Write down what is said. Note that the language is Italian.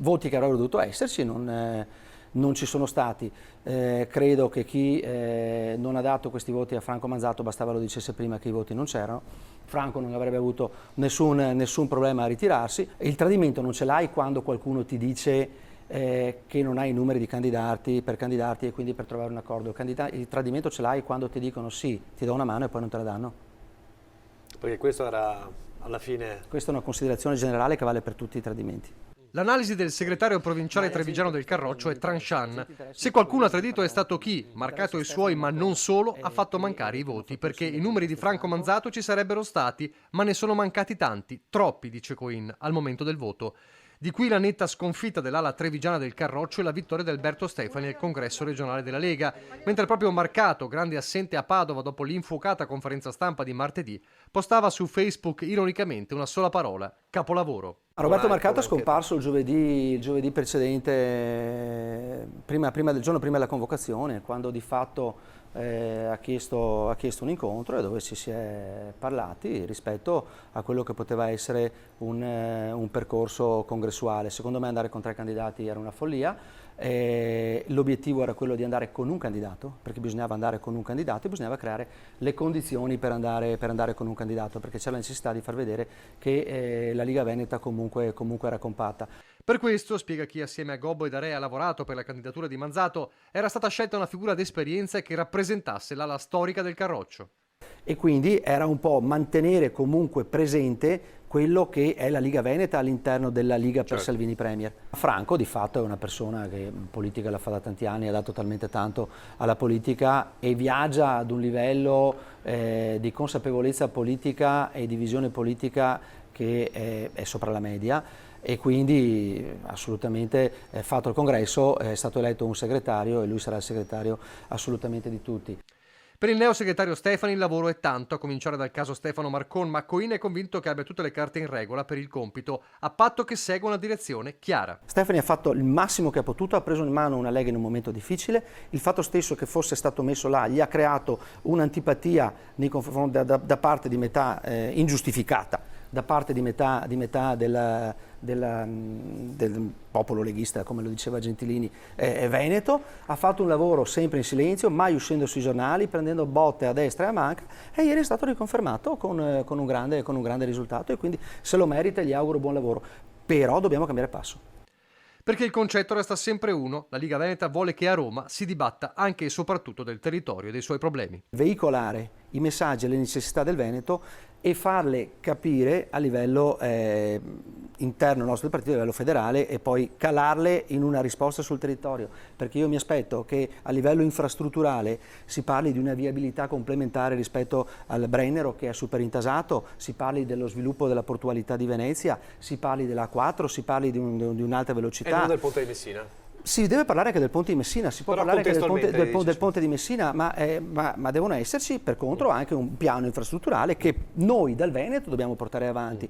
voti che avrebbero dovuto esserci non ci sono stati. Credo che chi non ha dato questi voti a Franco Manzato bastava lo dicesse prima che i voti non c'erano. Franco non avrebbe avuto nessun problema a ritirarsi. Il tradimento non ce l'hai quando qualcuno ti dice che non hai i numeri per candidarti e quindi per trovare un accordo. Il tradimento ce l'hai quando ti dicono sì, ti do una mano e poi non te la danno. Perché questo era alla fine... Questa è una considerazione generale che vale per tutti i tradimenti. L'analisi del segretario provinciale trevigiano del Carroccio è tranchant. Se qualcuno ha tradito è stato chi, marcato i suoi ma non solo, ha fatto mancare i voti, perché i numeri di Franco Manzato ci sarebbero stati, ma ne sono mancati tanti, troppi, dice Coin, al momento del voto. Di qui la netta sconfitta dell'ala trevigiana del Carroccio e la vittoria di Alberto Stefani al congresso regionale della Lega, mentre proprio Marcato, grande assente a Padova dopo l'infuocata conferenza stampa di martedì, postava su Facebook ironicamente una sola parola: capolavoro. Roberto Marcato è scomparso il giovedì precedente, il giorno prima della convocazione, quando di fatto ha chiesto un incontro e dove ci si è parlati rispetto a quello che poteva essere un percorso congressuale. Secondo me andare con 3 candidati era una follia. L'obiettivo era quello di andare con un candidato, perché bisognava andare con un candidato e bisognava creare le condizioni per andare con un candidato, perché c'era la necessità di far vedere che la Liga Veneta comunque era compatta. Per questo, spiega chi assieme a Gobbo e D'Area ha lavorato per la candidatura di Manzato, era stata scelta una figura d'esperienza che rappresentasse l'ala storica del Carroccio. E quindi era un po' mantenere comunque presente quello che è la Liga Veneta all'interno della Liga per Salvini Premier. Franco di fatto è una persona che politica la fa da tanti anni, ha dato talmente tanto alla politica e viaggia ad un livello di consapevolezza politica e di visione politica che è sopra la media, e quindi assolutamente fatto il congresso è stato eletto un segretario e lui sarà il segretario assolutamente di tutti. Per il neosegretario Stefani il lavoro è tanto, a cominciare dal caso Stefano Marcon, ma Coin è convinto che abbia tutte le carte in regola per il compito, a patto che segua una direzione chiara. Stefani ha fatto il massimo che ha potuto, ha preso in mano una Lega in un momento difficile, il fatto stesso che fosse stato messo là gli ha creato un'antipatia nei confronti da parte di metà ingiustificata, da parte di metà del popolo leghista, come lo diceva Gentilini, veneto. Ha fatto un lavoro sempre in silenzio, mai uscendo sui giornali, prendendo botte a destra e a manca, e ieri è stato riconfermato con un grande risultato, e quindi se lo merita e gli auguro buon lavoro. Però dobbiamo cambiare passo. Perché il concetto resta sempre uno: la Liga Veneta vuole che a Roma si dibatta anche e soprattutto del territorio e dei suoi problemi. Veicolare i messaggi e le necessità del Veneto e farle capire a livello interno nostro del partito, a livello federale, e poi calarle in una risposta sul territorio, perché io mi aspetto che a livello infrastrutturale si parli di una viabilità complementare rispetto al Brennero, che è super intasato, si parli dello sviluppo della portualità di Venezia, si parli della A4, si parli di un'alta velocità. E non del ponte di Messina? Si deve parlare anche del ponte di Messina, si può parlare anche del ponte di Messina, ma devono esserci per contro anche un piano infrastrutturale che noi dal Veneto dobbiamo portare avanti.